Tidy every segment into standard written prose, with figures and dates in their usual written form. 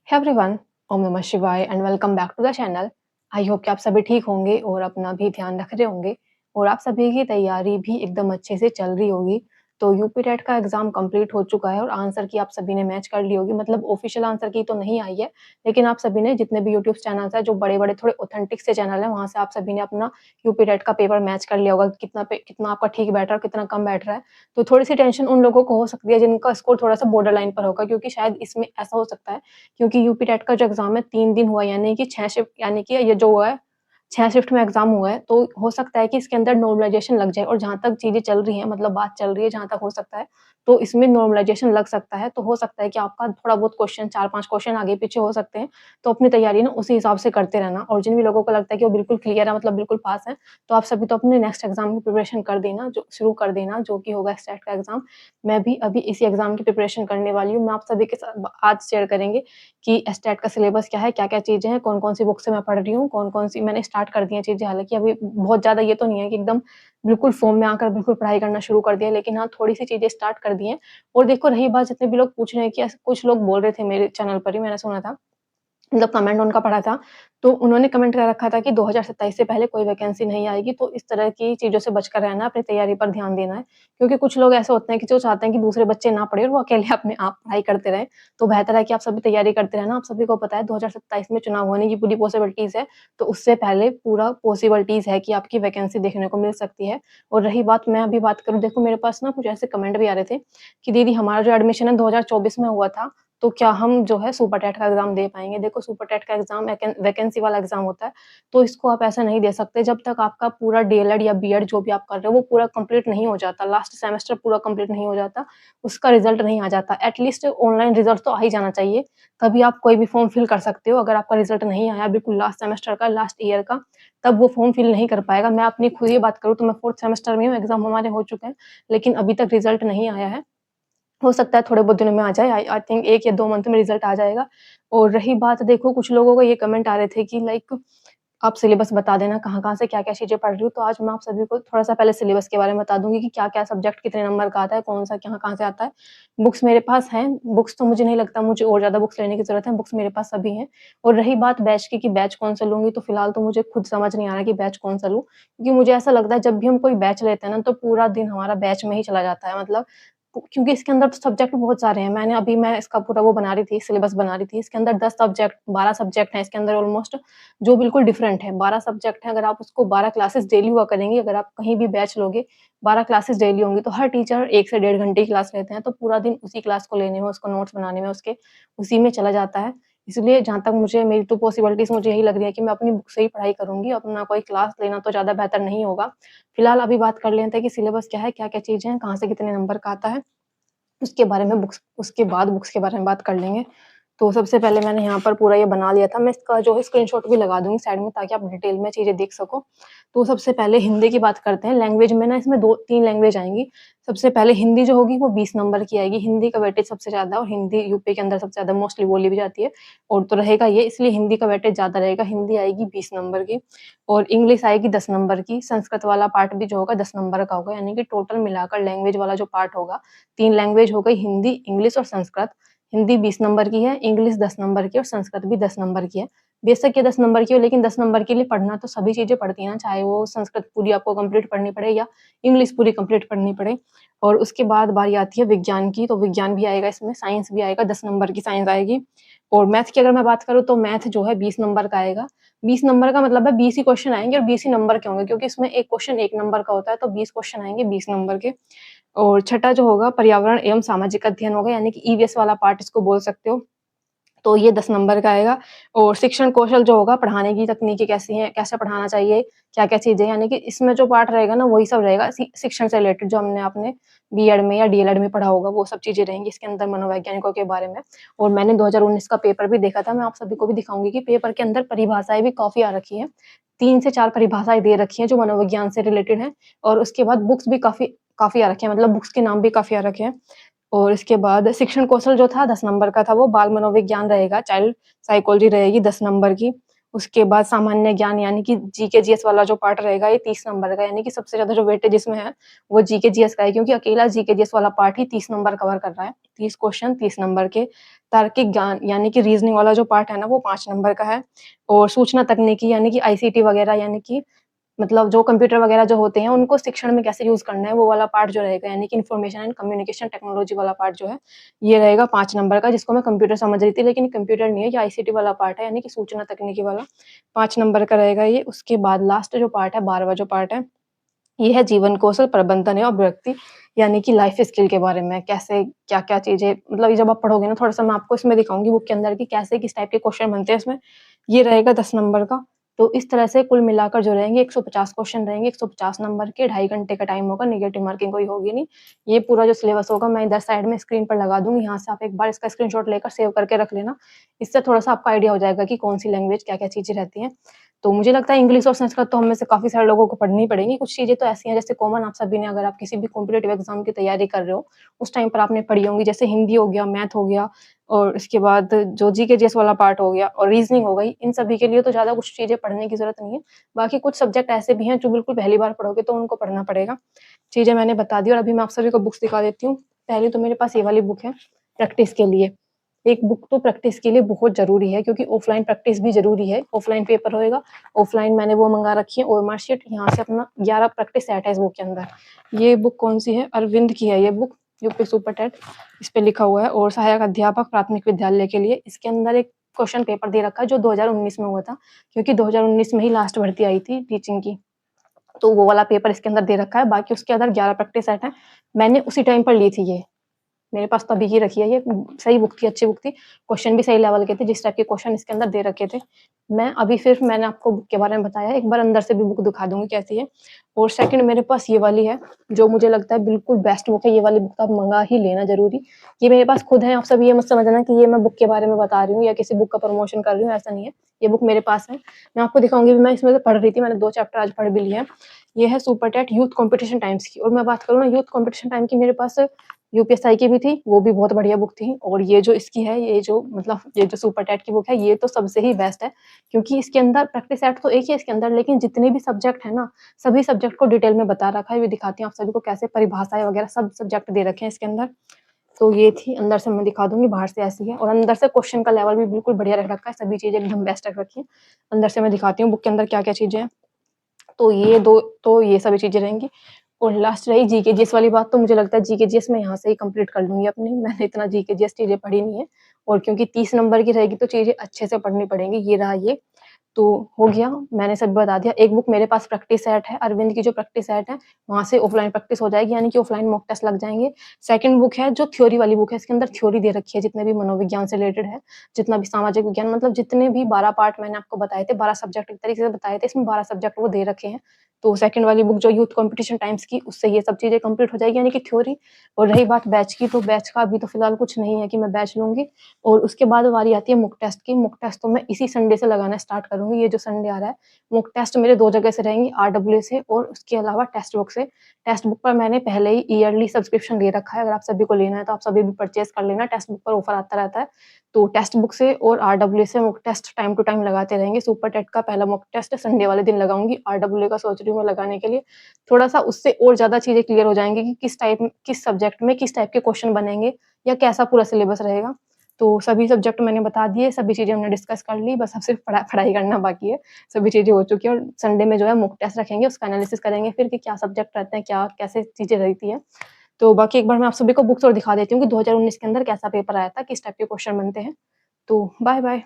Hey everyone, ओम नमः शिवाय and welcome back to the channel. I hope कि आप सभी ठीक होंगे और अपना भी ध्यान रख रहे होंगे और आप सभी की तैयारी भी एकदम अच्छे से चल रही होगी। तो यूपी टेट का एग्जाम कंप्लीट हो चुका है और आंसर की आप सभी ने मैच कर ली होगी। मतलब ऑफिशियल आंसर की तो नहीं आई है, लेकिन आप सभी ने जितने भी यूट्यूब चैनल्स हैं, जो बड़े-बड़े थोड़े ऑथेंटिक से चैनल हैं, वहाँ से आप सभी ने अपना यूपी टेट का पेपर मैच कर लिया होगा। कितना आपका ठीक बैठ रहा है, कितना कम बैठ रहा है। तो थोड़ी-सी टेंशन उन लोगों को हो सकती है जिनका स्कोर थोड़ा-सा बॉर्डर लाइन पर होगा, क्योंकि शायद इसमें ऐसा हो सकता है, क्योंकि यूपी टेट का जो एग्ज़ाम है 3 दिन हुआ, यानी कि 6 शिफ्ट, यानी कि ये जो हुआ है 6 शिफ्ट में एग्ज़ाम हुआ है, तो हो सकता है कि इसके अंदर नॉर्मलाइज़ेशन लग जाए। और जहाँ तक चीज़ें चल रही हैं, मतलब बात चल रही है जहाँ तक हो सकता है, तो इसमें नॉर्मलाइज़ेशन लग सकता है। तो हो सकता है कि आपका थोड़ा बहुत क्वेश्चन 4-5 क्वेश्चन आगे-पीछे हो सकते हैं। तो अपनी तैयारी ना उसी हिसाब से करते रहना। और जिन भी लोगों को लगता है कि वो बिल्कुल क्लियर है, मतलब बिल्कुल पास है, तो आप सभी तो अपने नेक्स्ट एग्ज़ाम की प्रिपरेशन कर देना, जो शुरू कर देना, जो कि होगा स्टेट का एग्ज़ाम। मैं भी अभी इसी एग्ज़ाम की प्रिपरेशन करने वाली हूँ। मैं आप सभी के साथ आज शेयर करेंगे कि एस्टेट का सिलेबस क्या है, क्या-क्या चीज़ें हैं, कौन-कौन सी बुक से मैं पढ़ रही हूँ, कौन-कौन सी मैंने स्टार्ट कर दी हैं चीज़ें। हालाँकि अभी बहुत ज़्यादा ये तो नहीं है कि एकदम बिल्कुल फ़ॉर्म में आकर बिल्कुल पढ़ाई करना शुरू कर दिया है, लेकिन हाँ, थोड़ी-सी चीज़ें स्टार्ट कर दी हैं। और देखो, रही बात, जितने भी लोग पूछ रहे हैं कि कुछ लोग बोल रहे थे मेरे चैनल पर ही, मैंने सुना था, मतलब कमेंट उनका पढ़ा था, तो उन्होंने कमेंट कर रखा था कि 2027 से पहले कोई वैकेंसी नहीं आएगी, तो इस तरह की चीज़ों से बचकर रहना, अपनी तैयारी पर ध्यान देना है। क्योंकि कुछ लोग ऐसे होते हैं कि जो चाहते हैं कि दूसरे बच्चे ना पढ़ें और वो अकेले अपने आप पढ़ाई करते रहें। तो बेहतर है कि आप सभी तैयारी करते रहना। आप सभी को पता है 2027 में चुनाव होने की पूरी पॉसिबिलिटीज़ है, तो उससे पहले पूरा पॉसिबिलिटीज़ है कि आपकी वैकेंसी देखने को मिल सकती है। और रही बात, मैं अभी बात करूँ, देखो मेरे पास ना कुछ ऐसे कमेंट भी आ रहे थे कि दीदी, हमारा जो एडमिशन है 2024 में हुआ था, तो क्या हम जो है सुपर टेट का एग्ज़ाम दे पाएँगे? देखो, सुपर टेट का एग्ज़ाम वैकेंसी वाला एग्ज़ाम होता है, तो इसको आप ऐसा नहीं दे सकते जब तक आपका पूरा डीएलएड या बीएड जो भी आप कर रहे हो वो पूरा कंप्लीट नहीं हो जाता, लास्ट सेमेस्टर पूरा कंप्लीट नहीं हो जाता, उसका रिज़ल्ट नहीं आ जाता। एट लीस्ट ऑनलाइन रिज़ल्ट तो आ ही जाना चाहिए, तभी आप कोई भी फॉर्म फिल कर सकते हो। अगर आपका रिज़ल्ट नहीं आया बिल्कुल लास्ट सेमेस्टर का, लास्ट ईयर का, तब वो फॉर्म फिल नहीं कर पाएगा। मैं अपनी खुद ही बात करूँ तो मैं 4th सेमेस्टर में हूँ, एग्ज़ाम हमारे हो चुके हैं, लेकिन अभी तक रिज़ल्ट नहीं आया है। हो सकता है थोड़े बहुत दिनों में आ जाए। आई आई थिंक 1 या 2 मंथ में रिज़ल्ट आ जाएगा। और रही बात, देखो कुछ लोगों को ये कमेंट आ रहे थे कि लाइक आप सिलेबस बता देना, कहाँ-कहाँ से क्या-क्या चीज़ें पढ़ रही हो। तो आज मैं आप सभी को थोड़ा-सा पहले सिलेबस के बारे में बता दूँगी कि क्या-क्या सब्जेक्ट कितने नंबर का आता है, कौन-सा कहाँ-कहाँ से आता है। बुक्स मेरे पास हैं, बुक्स तो मुझे नहीं लगता मुझे और ज़्यादा बुक्स लेने की ज़रूरत है, बुक्स मेरे पास सभी हैं। और रही बात बैच की कि बैच कौन-सा लूँगी, तो फिलहाल तो मुझे खुद समझ नहीं आ रहा कि बैच कौन-सा लूँ। क्योंकि मुझे ऐसा लगता है जब भी हम कोई बैच लेते हैं ना, तो पूरा दिन हमारा बैच में ही चला जाता है। मतलब क्योंकि इसके अंदर तो सब्जेक्ट बहुत सारे हैं। मैं इसका पूरा वो बना रही थी, सिलेबस बना रही थी। इसके अंदर 10 सब्जेक्ट 12 सब्जेक्ट हैं इसके अंदर ऑलमोस्ट, जो बिल्कुल डिफरेंट है। 12 सब्जेक्ट हैं, अगर आप उसको 12 क्लासेस डेली हुआ करेंगी, अगर आप कहीं भी बैच लोगे, 12 क्लासेस डेली होंगी, तो हर टीचर 1 से डेढ़ घंटे की क्लास लेते हैं, तो पूरा दिन उसी क्लास को लेने में, उसको नोट्स बनाने में, उसके उसी में चला जाता है। इसलिए जहाँ तक मुझे, मेरी तो पॉसिबिलिटीज़ मुझे यही लग रही है कि मैं अपनी बुक से ही पढ़ाई करूँगी, अपना कोई क्लास लेना तो ज़्यादा बेहतर नहीं होगा। फिलहाल अभी बात कर लेते हैं कि सिलेबस क्या है, क्या-क्या चीज़ें हैं, कहाँ से कितने नंबर का आता है। उसके बाद बुक्स के बारे में बात कर लेंगे। तो सबसे पहले मैंने यहाँ पर पूरा ये बना लिया था, मैं इसका जो है स्क्रीनशॉट भी लगा दूँगी साइड में, ताकि आप डिटेल में चीज़ें देख सको। तो सबसे पहले हिंदी की बात करते हैं। लैंग्वेज में ना इसमें 2-3 लैंग्वेज आएँगी। सबसे पहले हिंदी जो होगी वो 20 नंबर की आएगी। हिंदी का वेटेज सबसे ज़्यादा है और हिंदी यूपी के अंदर सबसे ज़्यादा मोस्टली बोली भी जाती है, और तो रहेगा ये, इसलिए हिंदी का वेटेज ज़्यादा रहेगा। हिंदी आएगी 20 नंबर की और इंग्लिश आएगी 10 नंबर की। संस्कृत वाला पार्ट भी जो होगा 10 नंबर का होगा, यानी कि टोटल मिलाकर लैंग्वेज वाला जो पार्ट होगा, 3 लैंग्वेज हो गई, हिंदी, इंग्लिश और संस्कृत। हिंदी 20 नंबर की है, इंग्लिश 10 नंबर की और संस्कृत भी 10 नंबर की है। बेशक ये 10 नंबर की हो, लेकिन 10 नंबर के लिए पढ़ना तो सभी चीज़ें पड़ती हैं ना, चाहे वो संस्कृत पूरी आपको कंप्लीट पढ़नी पड़े या इंग्लिश पूरी कंप्लीट पढ़नी पड़े। और उसके बाद बारी आती है विज्ञान की, तो विज्ञान भी आएगा इसमें, साइंस भी आएगा, 10 नंबर की साइंस आएगी। और मैथ की अगर मैं बात करूँ तो मैथ जो है 20 नंबर का आएगा। 20 नंबर का मतलब है 20 ही क्वेश्चन आएँगे और 20 ही नंबर के होंगे, क्योंकि इसमें 1 क्वेश्चन 1 नंबर का होता है, तो 20 क्वेश्चन आएँगे 20 नंबर के। और छठा जो होगा पर्यावरण एवं सामाजिक अध्ययन होगा, यानी कि ईवीएस वाला पार्ट इसको बोल सकते हो। तो ये 10 नंबर का आएगा। और शिक्षण कौशल जो होगा, पढ़ाने की तकनीकें कैसी हैं, कैसे पढ़ाना चाहिए, क्या-क्या चीज़ें, यानी कि इसमें जो पार्ट रहेगा ना वही सब रहेगा, शिक्षण से रिलेटेड, जो हमने अपने बीएड में या डीएलएड में पढ़ा होगा, वो सब चीज़ें रहेंगी इसके अंदर मनोवैज्ञानिकों के बारे में। और मैंने 2019 का पेपर भी देखा था, मैं आप सभी को भी दिखाऊँगी कि पेपर के अंदर परिभाषाएँ भी काफ़ी आ रखी हैं। 3 से 4 परिभाषाएँ दे रखी हैं जो मनोविज्ञान से रिलेटेड हैं, और उसके बाद बुक्स भी काफ़ी काफ़ी आ रखे हैं, मतलब बुक्स के नाम भी काफ़ी आ रखे हैं। और इसके बाद शिक्षण कौशल जो था 10 नंबर का था, वो बाल मनोविज्ञान रहेगा, चाइल्ड साइकोलॉजी रहेगी 10 नंबर की। उसके बाद सामान्य ज्ञान, यानी कि जीके जीएस वाला जो पार्ट रहेगा, ये 30 नंबर का, यानी कि सबसे ज़्यादा जो वेटेज इसमें है वो जीके जीएस का है, क्योंकि अकेला जीके जीएस वाला पार्ट ही 30 नंबर कवर कर रहा है। 30 क्वेश्चन 30 नंबर के, तार्किक ज्ञान यानी कि रीजनिंग वाला जो पार्ट है ना वो 5 नंबर का है, और सूचना तकनीकी यानी कि आईसीटी वगैरह यानी कि मतलब जो कंप्यूटर वगैरह जो होते हैं उनको शिक्षण में कैसे यूज़ करना है वो वाला पार्ट जो रहेगा, यानी कि इन्फॉर्मेशन एंड कम्युनिकेशन टेक्नोलॉजी वाला पार्ट जो है, ये रहेगा 5 नंबर का, जिसको मैं कंप्यूटर समझ रही थी लेकिन कंप्यूटर नहीं है, ये आईसीटी वाला पार्ट है यानी कि सूचना तकनीकी वाला, 5 नंबर का रहेगा ये। उसके बाद लास्ट जो पार्ट है 12वां जो पार्ट है, ये है जीवन कौशल प्रबंधन या व्यक्ति यानी कि लाइफ स्किल के बारे में, कैसे क्या-क्या चीज़ें मतलब ये जब आप पढ़ोगे ना थोड़ा-सा मैं आपको इसमें दिखाऊँगी बुक के अंदर कि कैसे किस टाइप के क्वेश्चन बनते हैं इसमें, ये रहेगा 10 नंबर का। तो इस तरह से कुल मिलाकर जो रहेंगे 150 क्वेश्चन रहेंगे, 150 नंबर के, 2.5 घंटे का टाइम होगा, नेगेटिव मार्किंग कोई होगी नहीं। ये पूरा जो सिलेबस होगा मैं इधर साइड में स्क्रीन पर लगा दूँगी, यहाँ से आप एक बार इसका स्क्रीनशॉट लेकर सेव करके रख लेना। इससे थोड़ा-सा आपको आइडिया हो जाएगा कि कौन-सी लैंग्वेज क्या-क्या चीज़ें रहती हैं। तो मुझे लगता है इंग्लिश और संस्कृत तो हम में से काफ़ी सारे लोगों को पढ़नी पड़ेंगी। कुछ चीज़ें तो ऐसी हैं जैसे कॉमन आप सभी ने, अगर आप किसी भी कॉम्पिटिटिव एग्ज़ाम की तैयारी कर रहे हो, उस टाइम पर आपने पढ़ी होंगी, जैसे हिंदी हो गया, मैथ हो गया, और इसके बाद जो जीके जीएस वाला पार्ट हो गया और रीज़निंग हो गई। इन सभी के लिए तो ज़्यादा कुछ चीज़ें पढ़ने की ज़रूरत नहीं है। बाकी कुछ सब्जेक्ट ऐसे भी हैं जो बिल्कुल पहली बार पढ़ोगे तो उनको पढ़ना पड़ेगा। चीज़ें मैंने बता दी और अभी मैं आप सभी को बुक्स दिखा देती हूँ। पहली तो मेरे पास ये वाली बुक है, प्रैक्टिस के लिए। एक बुक तो प्रैक्टिस के लिए बहुत ज़रूरी है क्योंकि ऑफ़लाइन प्रैक्टिस भी ज़रूरी है। ऑफ़लाइन पेपर होएगा, ऑफ़लाइन मैंने वो मँगा रखी है ओएमआर शीट, यहाँ से अपना 11 प्रैक्टिस सेट है इस बुक के अंदर। ये बुक कौन-सी है? अरविंद की है ये बुक, यूपी सुपर टेट इस पे लिखा हुआ है, और सहायक अध्यापक प्राथमिक विद्यालय के लिए। इसके अंदर एक क्वेश्चन पेपर दे रखा है जो 2019 में हुआ था, क्योंकि 2019 में ही लास्ट भर्ती आई थी टीचिंग की। तो वो वाला पेपर इसके अंदर दे रखा है, बाकी उसके अंदर 11 प्रैक्टिस सेट हैं। मैंने उसी टाइम पर ली थी ये। मेरे पास तो अभी की रखी है ये, सही बुक थी, अच्छी बुक थी। क्वेश्चन भी सही लेवल के थे, जिस टाइप के क्वेश्चन इसके अंदर दे रखे थे। मैं अभी फिर मैंने आपको बुक के बारे में बताया, एक बार अंदर से भी बुक दिखा दूँगी कैसी है। और सेकंड मेरे पास ये वाली है, जो मुझे लगता है बिल्कुल बेस्ट बुक है, ये वाली बुक तो आप मँगा ही लेना ज़रूरी। ये मेरे पास खुद है, आप सब ये मत समझना कि ये मैं बुक के बारे में बता रही हूँ या किसी बुक का प्रमोशन कर रही हूँ, ऐसा नहीं है। ये बुक मेरे पास है, मैं आपको दिखाऊँगी भी, मैं इसमें से पढ़ रही थी, मैंने 2 चैप्टर आज पढ़ भी लिए हैं। ये है super TET youth competition times की, और मैं बात करूँ ना यूथ कॉम्पिटिशन टाइम की, मेरे पास यूपीएसआई की भी थी, वो भी बहुत बढ़िया बुक थी, और ये जो इसकी है, ये जो मतलब ये जो सुपर टेट की बुक है, ये तो सबसे ही बेस्ट है, क्योंकि इसके अंदर प्रैक्टिस सेट तो एक ही है इसके अंदर, लेकिन जितने भी सब्जेक्ट है ना, सभी सब्जेक्ट को डिटेल में बता रखा है। ये दिखाती हूँ आप सभी को कैसे परिभाषाएँ वगैरह सब सब्जेक्ट दे रखे हैं इसके अंदर। तो ये थी, अंदर से मैं दिखा दूँगी, बाहर से ऐसी है, और अंदर से क्वेश्चन का लेवल भी बिल्कुल बढ़िया रख रखा है, सभी चीज़ें एकदम बेस्ट रख रखी हैं। अंदर से मैं दिखाती हूँ बुक के अंदर क्या-क्या चीज़ें हैं। तो ये 2 तो ये सभी चीज़ें रहेंगी, और लास्ट रही जीके जीएस वाली बात, तो मुझे लगता है जीके जीएस मैं यहाँ से ही कंप्लीट कर लूँगी अपनी, मैंने इतना जीके जीएस चीज़ें पढ़ी नहीं है, और क्योंकि 30 नंबर की रहेगी तो चीज़ें अच्छे से पढ़नी पड़ेंगी। ये रहा ये, तो हो गया, मैंने सब बता दिया। एक बुक मेरे पास प्रैक्टिस सेट है, अरविंद की जो प्रैक्टिस सेट है, वहाँ से ऑफ़लाइन प्रैक्टिस हो जाएगी, यानी कि ऑफ़लाइन मॉक टेस्ट लग जाएँगे। सेकंड बुक है जो थ्योरी वाली बुक है, इसके अंदर थ्योरी दे रखी है, जितने भी मनोविज्ञान से रिलेटेड है, जितना भी सामाजिक विज्ञान, मतलब जितने भी 12 पार्ट मैंने आपको बताए थे, 12 सब्जेक्ट एक तरीके से बताए थे, इसमें 12 सब्जेक्ट वो दे रखे हैं। तो सेकंड वाली बुक जो यूथ कॉम्पिटिशन टाइम्स की, उससे ये सब चीज़ें कंप्लीट हो जाएगी, यानी कि थ्योरी। और रही बात बैच की, तो बैच का अभी तो फिलहाल कुछ नहीं है कि मैं बैच लूँगी, और उसके बाद बारी आती है मॉक टेस्ट की। मॉक टेस्ट तो मैं इसी संडे से लगाना स्टार्ट करूँगी, ये जो संडे आ रहा है। मॉक टेस्ट मेरे 2 जगह से रहेंगी, आरडब्ल्यू से और उसके अलावा टेक्स्ट बुक से। टेक्स्ट बुक पर मैंने पहले ही ईयरली सब्सक्रिप्शन ले रखा है, अगर आप सभी को लेना है तो आप सभी भी परचेज़ कर लेना, टेक्स्ट बुक पर ऑफर आता रहता है। तो टेक्स्ट बुक से और आरडब्ल्यू से mock test time to time लगाते रहेंगे। सुपर टेट का पहला मॉक टेस्ट संडे वाले दिन लगाऊँगी, आरडब्ल्यू का सोच रही हूँ मैं लगाने के लिए। थोड़ा-सा उससे और ज़्यादा चीज़ें क्लियर हो जाएँगी कि किस सब्जेक्ट में किस टाइप के क्वेश्चन बनेंगे या कैसा पूरा सिलेबस रहेगा। तो सभी सब्जेक्ट मैंने बता दिए, सभी चीज़ें हमने डिस्कस कर ली, बस अब सिर्फ पढ़ाई करना बाकी है। सभी चीज़ें हो चुकी हैं, और संडे में जो है मॉक टेस्ट रखेंगे, उसका एनालिसिस करेंगे फिर कि क्या सब्जेक्ट रहते हैं, क्या कैसे चीज़ें रहती हैं। तो बाकी एक बार मैं आप सभी को बुक्स और दिखा देती हूँ कि 2019 के अंदर कैसा पेपर आया था, किस टाइप के क्वेश्चन बनते हैं। तो बाय-बाय।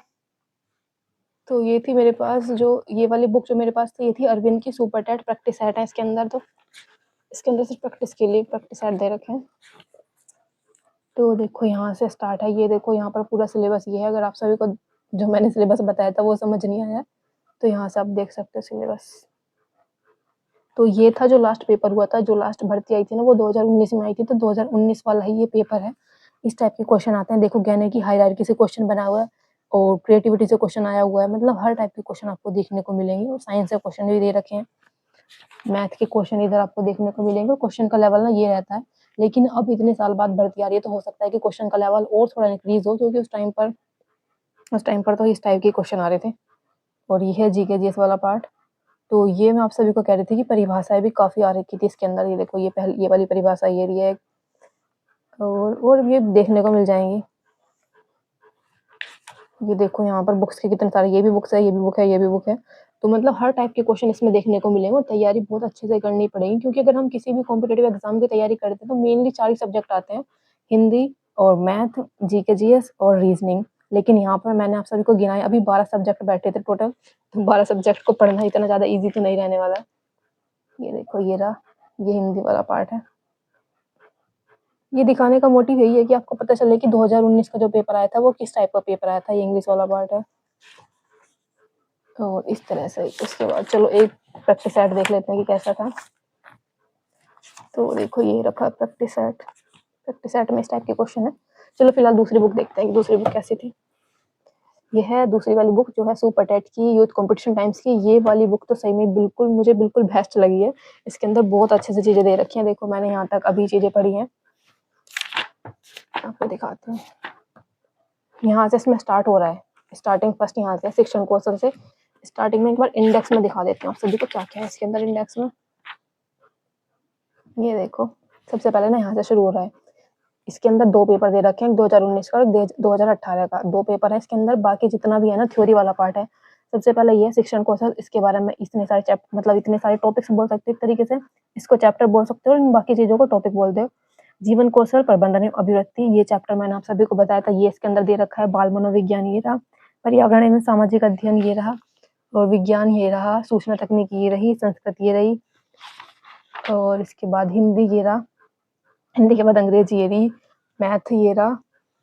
तो ये थी मेरे पास जो ये वाली बुक जो मेरे पास थी, ये थी अरविंद की सुपर टेट प्रैक्टिस सेट है इसके अंदर, तो इसके अंदर सिर्फ प्रैक्टिस के लिए प्रैक्टिस सेट दे रखे हैं। तो देखो यहाँ से स्टार्ट है, ये देखो यहाँ पर पूरा सिलेबस ये है, अगर आप सभी को जो मैंने सिलेबस बताया था वो समझ नहीं आया, तो यहाँ से आप देख सकते हो सिलेबस। तो ये था जो लास्ट पेपर हुआ था, जो लास्ट भर्ती आई थी ना वो 2019 में आई थी, तो 2019 वाला ही ये पेपर है। इस टाइप के क्वेश्चन आते हैं, देखो ज्ञान की हायरार्की से क्वेश्चन बना हुआ है, और क्रिएटिविटी से क्वेश्चन आया हुआ है, मतलब हर टाइप के क्वेश्चन आपको देखने को मिलेंगे, और साइंस से क्वेश्चन भी दे रखे हैं। मैथ के क्वेश्चन इधर आपको देखने को मिलेंगे, और क्वेश्चन का लेवल ना ये रहता है, लेकिन अब इतने साल बाद भर्ती आ रही है तो हो सकता है कि क्वेश्चन का लेवल और थोड़ा इंक्रीज़ हो, क्योंकि उस टाइम पर तो इस टाइप के क्वेश्चन आ रहे थे। और ये है जीके जीएस वाला पार्ट। तो ये मैं आप सभी को कह रही थी कि परिभाषाएँ भी काफ़ी आ रखी थी इसके अंदर, ये देखो ये वाली परिभाषा ये रही है, और ये देखने को मिल जाएँगी। ये देखो यहाँ पर बुक्स के कितने सारे, ये भी बुक्स है, ये भी बुक है, ये भी बुक है। तो मतलब हर टाइप के क्वेश्चन इसमें देखने को मिलेंगे और तैयारी बहुत अच्छे से करनी पड़ेगी, क्योंकि अगर हम किसी भी कॉम्पिटिटिव एग्ज़ाम की तैयारी करते हैं तो मेनली 4 ही सब्जेक्ट आते हैं, हिंदी और मैथ, जीके, जीएस और रीज़निंग। लेकिन यहाँ पर मैंने आप सभी को गिनाए, अभी 12 सब्जेक्ट बैठे थे टोटल, तो 12 सब्जेक्ट को पढ़ना इतना ज़्यादा ईज़ी तो नहीं रहने वाला है। ये देखो ये रहा, ये हिंदी वाला पार्ट है। ये दिखाने का मोटिव यही है कि आपको पता चले कि 2019 का जो पेपर आया था वो किस टाइप का पेपर आया था, ये इंग्लिश वाला पार्ट है। तो इस तरह से उसके बाद चलो एक प्रैक्टिस सेट देख लेते हैं कि कैसा था। तो देखो ये रखा प्रैक्टिस सेट में इस टाइप के क्वेश्चन है। चलो फिलहाल दूसरी बुक देखते हैं कि दूसरी बुक कैसी थी। ये है दूसरी वाली बुक जो है सुपर टेट की यूथ कंपटीशन टाइम्स की। ये वाली बुक तो सही में मुझे बिल्कुल बेस्ट लगी है। इसके अंदर बहुत अच्छे से चीजें दे रखी हैं। देखो मैंने यहाँ तक अभी चीजें पढ़ी हैं, आपको दिखाते हैं। यहाँ से इसमें स्टार्ट हो रहा है, स्टार्टिंग फर्स्ट यहाँ से शिक्षण कौशल से। स्टार्टिंग में एक बार इंडेक्स में दिखा देती हूँ आप सभी को क्या क्या है इसके अंदर इंडेक्स में। ये देखो सबसे पहले ना यहाँ से शुरू हो रहा है। इसके अंदर 2 पेपर दे रखे हैं, एक 2019 का और एक 2018 का। 2 पेपर है इसके अंदर, बाकी जितना भी है ना थ्योरी वाला पार्ट है। सबसे पहले ये शिक्षण कौशल, इसके बारे में इतने सारे मतलब इतने सारे टॉपिक्स बोल सकते हो एक तरीके से। इसको चैप्टर बोल सकते हो और इन बाकी चीजों को टॉपिक बोलते हो। जीवन कौशल, प्रबंधन एवं अभिव्यक्ति, ये चैप्टर मैंने आप सभी को बताया था, ये इसके अंदर दे रखा है। बाल मनोविज्ञान ये रहा, पर्यावरण एवं सामाजिक अध्ययन ये रहा, और विज्ञान ये रहा, सूचना तकनीक ये रही, संस्कृत ये रही, और इसके बाद हिंदी ये रहा, हिंदी के बाद अंग्रेजी ये रही, मैथ ये रहा,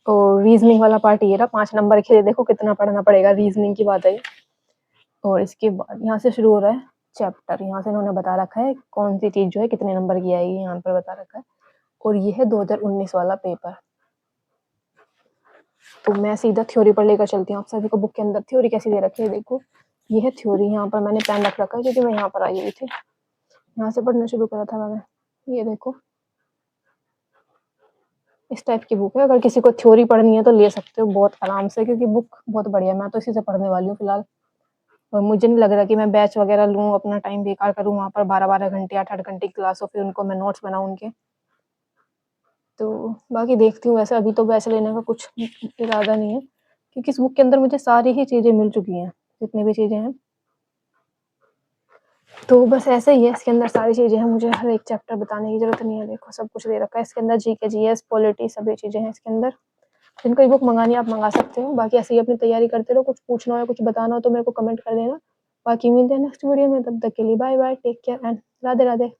और रीजनिंग वाला पार्ट ये रहा। 5 नंबर के लिए देखो कितना पढ़ना पड़ेगा, रीजनिंग की बात है। और इसके बाद यहाँ से शुरू हो रहा है चैप्टर। यहाँ से इन्होंने बता रखा है कौन सी चीज जो है कितने नंबर की आएगी, यहाँ पर बता रखा है। और ये है 2019 वाला पेपर। तो मैं सीधा थ्योरी पर लेकर चलती हूँ आप सभी को। बुक के अंदर थ्योरी कैसी दे रखी है देखो, ये है थ्योरी। यहाँ पर मैंने पेन रख रखा है क्योंकि मैं यहाँ पर आई हुई थी, यहाँ से पढ़ना शुरू करा था मैंने। ये देखो इस टाइप की बुक है। अगर किसी को थ्योरी पढ़नी है तो ले सकते हो बहुत आराम से, क्योंकि बुक बहुत बढ़िया है। मैं तो इसी से पढ़ने वाली हूँ फिलहाल, और मुझे नहीं लग रहा कि मैं बैच वगैरह लूँ, अपना टाइम बेकार करूँ वहाँ पर 12-12 घंटे 8-8 घंटे की क्लास हो, फिर उनको मैं नोट्स बनाऊँ उनके। तो बाकी देखती हूँ, वैसे अभी तो बैच लेने का कुछ इरादा नहीं है, क्योंकि इस बुक के अंदर मुझे सारी ही चीज़ें मिल चुकी हैं, जितनी भी चीज़ें हैं। तो बस ऐसे ही है, इसके अंदर सारी चीज़ें हैं, मुझे हर एक चैप्टर बताने की ज़रूरत नहीं है। देखो सब कुछ दे रखा है इसके अंदर, जीके, जीएस, पॉलिटी सभी चीज़ें हैं इसके अंदर। जिनको ये बुक मंगानी है आप मंगा सकते हो। बाकी ऐसे ही अपनी तैयारी करते रहो। कुछ पूछना हो या कुछ बताना हो तो मेरे को कमेंट कर देना। बाकी मिलते हैं नेक्स्ट वीडियो में, तब तक के लिए bye bye, take care and Radhe Radhe.